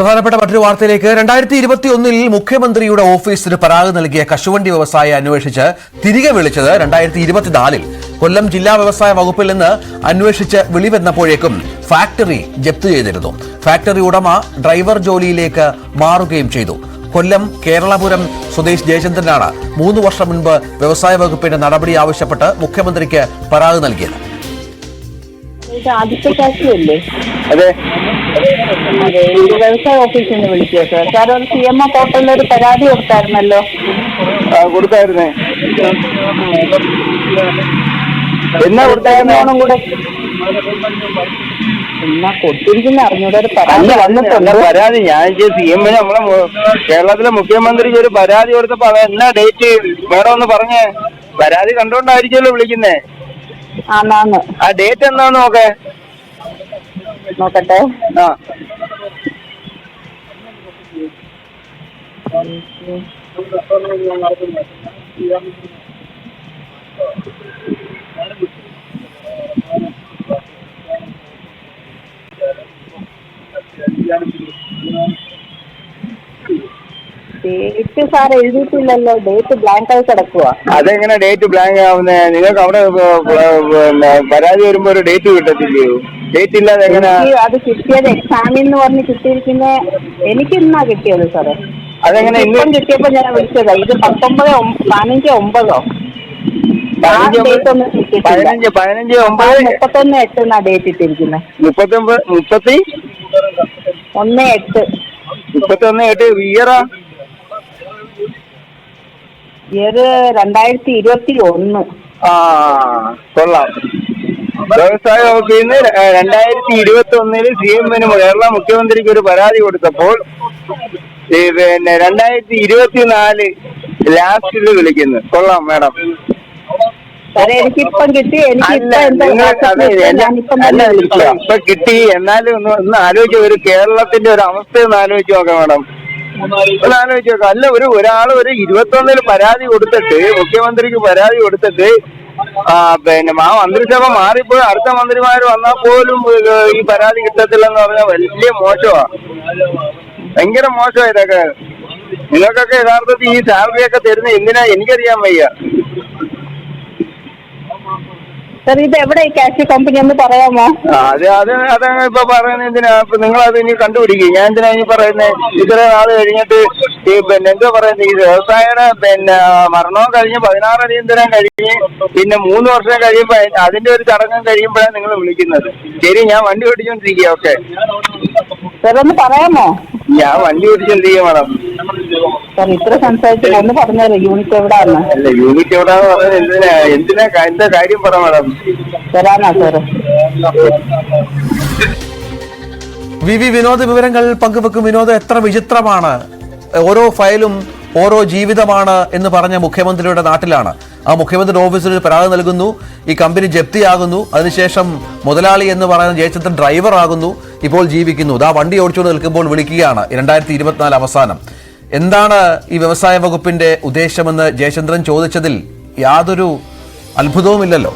പ്രധാനപ്പെട്ട മറ്റൊരു വാർത്തയിലേക്ക് 2021 മുഖ്യമന്ത്രിയുടെ ഓഫീസിന് പരാതി നൽകിയ കശുവണ്ടി വ്യവസായിയെ അന്വേഷിച്ച് തിരികെ വിളിച്ചത് 2024 കൊല്ലം ജില്ലാ വ്യവസായ വകുപ്പിൽ നിന്ന് അന്വേഷിച്ച് വിളിവന്നപ്പോഴേക്കും ഫാക്ടറി ജപ്തി ചെയ്തിരുന്നു. ഫാക്ടറി ഉടമ ഡ്രൈവർ ജോലിയിലേക്ക് മാറുകയും ചെയ്തു. കൊല്ലം കേരളപുരം സ്വദേശി ജയചന്ദ്രനാണ് 3 വർഷം മുൻപ് വ്യവസായ വകുപ്പിന്റെ നടപടി ആവശ്യപ്പെട്ട് മുഖ്യമന്ത്രിക്ക് പരാതി നൽകിയത്. അതെ, വ്യവസായ ഓഫീസിൽ നിന്ന് വിളിച്ചോ സാർ? സാർ ഒരു CMO പോർട്ടലിൽ ഒരു പരാതി കൊടുത്തായിരുന്നല്ലോ. കൊടുത്തായിരുന്നേ. എന്നാ കൊടുത്തായിരുന്നോണം കൂടെ എന്നാ കൊടുത്തിരിക്കുന്ന അറിഞ്ഞൂടെ ഒരു പരാതി വന്നിട്ടുണ്ട്. പരാതി ഞാൻ CM നമ്മളെ കേരളത്തിലെ മുഖ്യമന്ത്രിക്ക് ഒരു പരാതി കൊടുത്തപ്പോ അത് എന്നാ ഡേറ്റ് വേണമെന്ന് പറഞ്ഞേ. പരാതി കണ്ടോണ്ടായിരിക്കുമല്ലോ വിളിക്കുന്നേ. ആന്നാന്ന്. ആ ഡേറ്റ് എന്താന്ന് നോക്കട്ടെ. ആ ഡേറ്റ് സാർ എഴുതിയിട്ടില്ലല്ലോ. ഡേറ്റ് ബ്ലാങ്ക് ആയി കിടക്കുക. അതെങ്ങനെ ഡേറ്റ് ബ്ലാങ്ക് ആവുന്നേ? നിങ്ങൾക്ക് അവിടെ പരാതി വരുമ്പോ ഒരു ഡേറ്റ് കിട്ടത്തില്ലയോ? ഡേറ്റ് ഇല്ലാതെ എങ്ങനെ? അത് കിട്ടിയത് എക്സാമിൽ എന്ന് പറഞ്ഞ് കിട്ടിയിരിക്കുന്ന എനിക്ക് ഇന്നാ കിട്ടിയത് സാറേ. അതെങ്ങനെ ഇപ്പം കിട്ടിയപ്പോ ഞാൻ വിളിച്ചതാ. ഇത് 19/15/9 31/8 ഡേറ്റ് ഇട്ടിരിക്കുന്നത്. 31/8 ഇയറാ? ഇയർ 2021. ആ കൊള്ളാം. വ്യവസായ വകുപ്പിൽ നിന്ന് 2021 CM കേരള മുഖ്യമന്ത്രിക്ക് ഒരു പരാതി കൊടുത്തപ്പോൾ പിന്നെ 2024 ലാസ്റ്റില് വിളിക്കുന്നു. കൊള്ളാം മാഡം. സാറേ എനിക്കിപ്പം കിട്ടി. ഇപ്പൊ കിട്ടി. എന്നാലും ഒന്ന് ആലോചിച്ച് ഒരു കേരളത്തിന്റെ ഒരു അവസ്ഥ ഒന്ന് ആലോചിച്ച് നോക്കാം മാഡം. ഒന്ന് ആലോചിച്ച് നോക്കാം. അല്ല ഒരാള് ഒരു 21 പരാതി കൊടുത്തിട്ട് മുഖ്യമന്ത്രിക്ക് പരാതി കൊടുത്തിട്ട് പിന്നെ ആ മന്ത്രിസഭ മാറിപ്പോയി അടുത്ത മന്ത്രിമാര് വന്നാൽ പോലും ഈ പരാതി കിട്ടത്തില്ലെന്ന് പറഞ്ഞാൽ വലിയ മോശമാ. ഭയങ്കര മോശമാ ഇതൊക്കെ. നിങ്ങൾക്കൊക്കെ യഥാർത്ഥത്തിൽ ഈ സാലറി ഒക്കെ തരുന്ന എന്തിനാ എനിക്കറിയാൻ വയ്യ. സാർ ഇത് എവിടെ ഈ കാഷ് കമ്പനി ഒന്ന് പറയാമോ? അതങ്ങനെ ഇപ്പൊ പറയുന്നത് എന്തിനാ? ഇപ്പൊ നിങ്ങളത് ഇനി കണ്ടുപിടിക്കും. ഞാൻ എന്തിനാ ഇനി പറയുന്നത്? ഇത്ര നാള് കഴിഞ്ഞിട്ട് ഈ പിന്നെ എന്തോ പറയുന്നത്, ഈ വ്യവസായയുടെ പിന്നെ മരണവും കഴിഞ്ഞ് 16 അടിയന്തരം കഴിഞ്ഞ് പിന്നെ 3 വർഷം കഴിയുമ്പോ അതിന്റെ ഒരു ചടങ്ങും കഴിയുമ്പോഴാണ് നിങ്ങൾ വിളിക്കുന്നത്. ശരി, ഞാൻ വണ്ടി ഓടിച്ചോണ്ടിരിക്കുക. ഓക്കെ സാർ ഒന്ന് പറയാമോ? ഞാൻ വണ്ടി ഓടിച്ചോണ്ടിരിക്കുക മാഡം. സാർ ഇത്ര സംസാരിച്ചു ഒന്ന് പറഞ്ഞാലോ യൂണിറ്റ് എവിടാന്ന്? അല്ല, യൂണിറ്റ് എവിടാന്ന് പറഞ്ഞത് എന്തിനാ എന്താ കാര്യം പറ മാഡം. തരാനാ സാറ്? വിനോദ് വിവരങ്ങൾ പങ്കുവെക്കും. വിനോദ്, എത്ര വിചിത്രമാണ്. ഓരോ ഫയലും ഓരോ ജീവിതമാണ് എന്ന് പറഞ്ഞ മുഖ്യമന്ത്രിയുടെ നാട്ടിലാണ്. ആ മുഖ്യമന്ത്രി ഓഫീസിൽ പരാതി നൽകുന്നു, ഈ കമ്പനി ജപ്തിയാകുന്നു, അതിനുശേഷം മുതലാളി എന്ന് പറയുന്ന ജയചന്ദ്രൻ ഡ്രൈവർ ആകുന്നു, ഇപ്പോൾ ജീവിക്കുന്നു. ആ വണ്ടി ഓടിച്ചുകൊണ്ട് നിൽക്കുമ്പോൾ വിളിക്കുകയാണ് 2024 അവസാനം. എന്താണ് ഈ വ്യവസായ വകുപ്പിന്റെ ഉദ്ദേശമെന്ന് ജയചന്ദ്രൻ ചോദിച്ചതിൽ യാതൊരു അത്ഭുതവുമില്ലല്ലോ.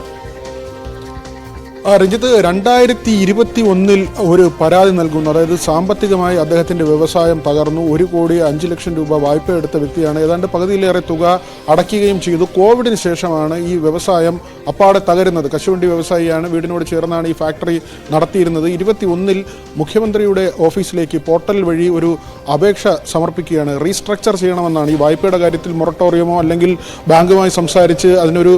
രഞ്ജിത്ത്, 2021 ഒരു പരാതി നൽകുന്നു. അതായത് സാമ്പത്തികമായി അദ്ദേഹത്തിൻ്റെ വ്യവസായം തകർന്നു. 1,05,00,000 രൂപ വായ്പ എടുത്ത വ്യക്തിയാണ്. ഏതാണ്ട് പകുതിയിലേറെ തുക അടയ്ക്കുകയും ചെയ്തു. കോവിഡിന് ശേഷമാണ് ഈ വ്യവസായം അപ്പാടെ തകരുന്നത്. കശുവണ്ടി വ്യവസായിയാണ്. വീടിനോട് ചേർന്നാണ് ഈ ഫാക്ടറി നടത്തിയിരുന്നത്. 21 മുഖ്യമന്ത്രിയുടെ ഓഫീസിലേക്ക് പോർട്ടൽ വഴി ഒരു അപേക്ഷ സമർപ്പിക്കുകയാണ്. റീസ്ട്രക്ചർ ചെയ്യണമെന്നാണ്. ഈ വായ്പയുടെ കാര്യത്തിൽ മൊറട്ടോറിയമോ അല്ലെങ്കിൽ ബാങ്കുമായി സംസാരിച്ച് അതിനൊരു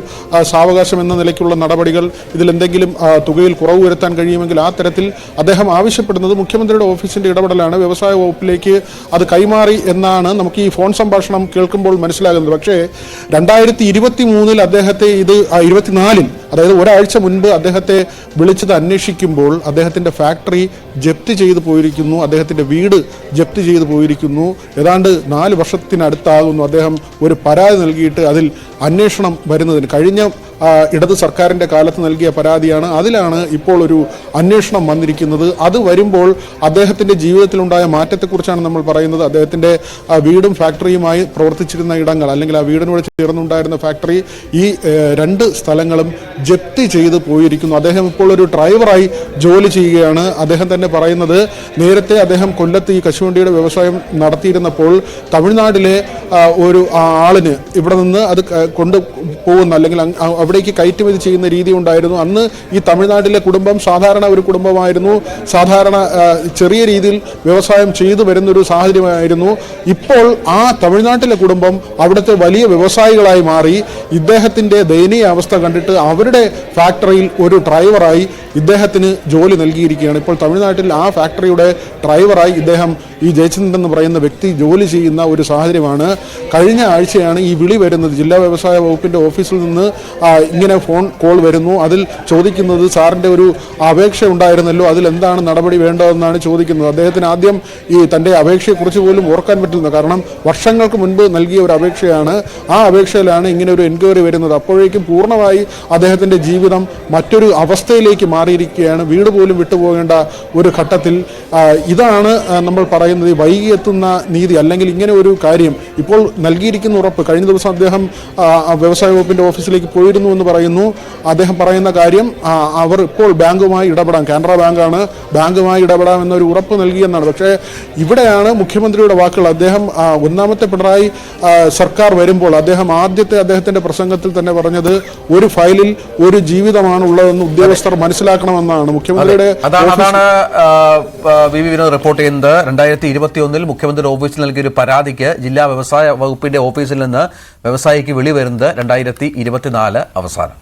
സാവകാശം എന്ന നിലയ്ക്കുള്ള നടപടികൾ, ഇതിലെന്തെങ്കിലും തുകയിൽ കുറവ് വരുത്താൻ കഴിയുമെങ്കിൽ ആ തരത്തിൽ അദ്ദേഹം ആവശ്യപ്പെടുന്നത് മുഖ്യമന്ത്രിയുടെ ഓഫീസിന്റെ ഇടപെടലാണ്. വ്യവസായ വകുപ്പിലേക്ക് അത് കൈമാറി എന്നാണ് നമുക്ക് ഈ ഫോൺ സംഭാഷണം കേൾക്കുമ്പോൾ മനസ്സിലാകുന്നത്. പക്ഷേ 2023 അദ്ദേഹത്തെ 24 അതായത് ഒരാഴ്ച മുൻപ് അദ്ദേഹത്തെ വിളിച്ചത് അന്വേഷിക്കുമ്പോൾ അദ്ദേഹത്തിൻ്റെ ഫാക്ടറി ജപ്തി ചെയ്തു പോയിരിക്കുന്നു. അദ്ദേഹത്തിൻ്റെ വീട് ജപ്തി ചെയ്തു പോയിരിക്കുന്നു. ഏതാണ്ട് 4 വർഷത്തിനടുത്താകുന്നു അദ്ദേഹം ഒരു പരാതി നൽകിയിട്ട് അതിൽ അന്വേഷണം വരുന്നതിന്. കഴിഞ്ഞ ഇടത് സർക്കാരിൻ്റെ കാലത്ത് നൽകിയ പരാതിയാണ്. അതിലാണ് ഇപ്പോൾ ഒരു അന്വേഷണം വന്നിരിക്കുന്നത്. അത് വരുമ്പോൾ അദ്ദേഹത്തിൻ്റെ ജീവിതത്തിലുണ്ടായ മാറ്റത്തെക്കുറിച്ചാണ് നമ്മൾ പറയുന്നത്. അദ്ദേഹത്തിൻ്റെ വീടും ഫാക്ടറിയുമായി പ്രവർത്തിച്ചിരുന്ന ഇടങ്ങൾ, അല്ലെങ്കിൽ ആ വീടിനോട് ചേർന്നുണ്ടായിരുന്ന ഫാക്ടറി, ഈ രണ്ട് സ്ഥലങ്ങളും ജപ്തി ചെയ്ത് പോയിരിക്കുന്നു. അദ്ദേഹം ഇപ്പോൾ ഒരു ഡ്രൈവറായി ജോലി ചെയ്യുകയാണ്. അദ്ദേഹം തന്നെ പറയുന്നത്, നേരത്തെ അദ്ദേഹം കൊല്ലത്ത് ഈ കശുവണ്ടിയുടെ വ്യവസായം നടത്തിയിരുന്നപ്പോൾ തമിഴ്നാട്ടിലെ ഒരു ആളിന് ഇവിടെ നിന്ന് അത് കൊണ്ടുപോകുന്ന, അല്ലെങ്കിൽ അവിടേക്ക് കയറ്റുമതി ചെയ്യുന്ന രീതി ഉണ്ടായിരുന്നു. അന്ന് ഈ തമിഴ്നാട്ടിലെ കുടുംബം സാധാരണ ഒരു കുടുംബമായിരുന്നു, സാധാരണ ചെറിയ രീതിയിൽ വ്യവസായം ചെയ്തു വരുന്നൊരു സാഹചര്യമായിരുന്നു. ഇപ്പോൾ ആ തമിഴ്നാട്ടിലെ കുടുംബം അവിടുത്തെ വലിയ വ്യവസായികളായി മാറി. ഇദ്ദേഹത്തിൻ്റെ ദയനീയ അവസ്ഥ കണ്ടിട്ട് അവരുടെ ഫാക്ടറിയിൽ ഒരു ഡ്രൈവറായി ഇദ്ദേഹത്തിന് ജോലി നൽകിയിരിക്കുകയാണ്. ഇപ്പോൾ തമിഴ്നാട്ടിൽ ആ ഫാക്ടറിയുടെ ഡ്രൈവറായി ഇദ്ദേഹം, ഈ ജയചന്ദ്രൻ എന്ന് പറയുന്ന വ്യക്തി ജോലി ചെയ്യുന്ന ഒരു സാഹചര്യമാണ്. കഴിഞ്ഞ ആഴ്ചയാണ് ഈ വിളി വരുന്നത്. ജില്ലാ വ്യവസായ വകുപ്പിൻ്റെ ഓഫീസിൽ നിന്ന് ഇങ്ങനെ ഫോൺ കോൾ വരുന്നു. അതിൽ ചോദിക്കുന്നത്, സാറിൻ്റെ ഒരു അപേക്ഷ ഉണ്ടായിരുന്നല്ലോ, അതിലെന്താണ് നടപടി വേണ്ടതെന്നാണ് ചോദിക്കുന്നത്. അദ്ദേഹത്തിന് ആദ്യം ഈ തൻ്റെ അപേക്ഷയെക്കുറിച്ച് പോലും ഓർക്കാൻ പറ്റുന്നത്, കാരണം വർഷങ്ങൾക്ക് മുൻപ് നൽകിയ ഒരു അപേക്ഷയാണ്. ആ അപേക്ഷയിലാണ് ഇങ്ങനെ ഒരു എൻക്വയറി വരുന്നത്. അപ്പോഴേക്കും പൂർണ്ണമായി അദ്ദേഹത്തിൻ്റെ ജീവിതം മറ്റൊരു അവസ്ഥയിലേക്ക് മാറിയിരിക്കുകയാണ്. വീട് പോലും വിട്ടുപോകേണ്ട ഒരു ഘട്ടത്തിൽ. ഇതാണ് നമ്മൾ പറയുന്നത്, വൈകിയെത്തുന്ന നീതി, അല്ലെങ്കിൽ ഇങ്ങനെ ഒരു കാര്യം ഇപ്പോൾ നൽകിയിരിക്കുന്ന ഉറപ്പ്. കഴിഞ്ഞ ദിവസം അദ്ദേഹം വ്യവസായ വകുപ്പിൻ്റെ ഓഫീസിലേക്ക് പോയിരുന്നു എന്ന് പറയുന്നു. അദ്ദേഹം പറയുന്ന കാര്യം, അവർ ഇപ്പോൾ ബാങ്കുമായി ഇടപെടാം, കാനറ ബാങ്കാണ്, ബാങ്കുമായി ഇടപെടാം എന്നൊരു ഉറപ്പ് നൽകിയെന്നാണ്. പക്ഷേ ഇവിടെയാണ് മുഖ്യമന്ത്രിയുടെ വാക്കുകൾ. അദ്ദേഹം ഒന്നാമത്തെ പിണറായി സർക്കാർ വരുമ്പോൾ അദ്ദേഹത്തിൻ്റെ പ്രസംഗത്തിൽ തന്നെ പറഞ്ഞത്, ഒരു ഫയലിൽ ഒരു ജീവിതമാണ് ഉള്ളതെന്ന് ഉദ്യോഗസ്ഥർ മനസ്സിലാക്കണമെന്നാണ് മുഖ്യമന്ത്രിയുടെ. അതാണ് വി വിനോദ് റിപ്പോർട്ട് ചെയ്യുന്നത്. 2021 മുഖ്യമന്ത്രിയുടെ ഓഫീസിൽ നൽകിയ ഒരു പരാതിക്ക് ജില്ലാ വ്യവസായ വകുപ്പിന്റെ ഓഫീസിൽ നിന്ന് വ്യവസായിക്ക് വിളി വരുന്നത് 2024 അവസാനം.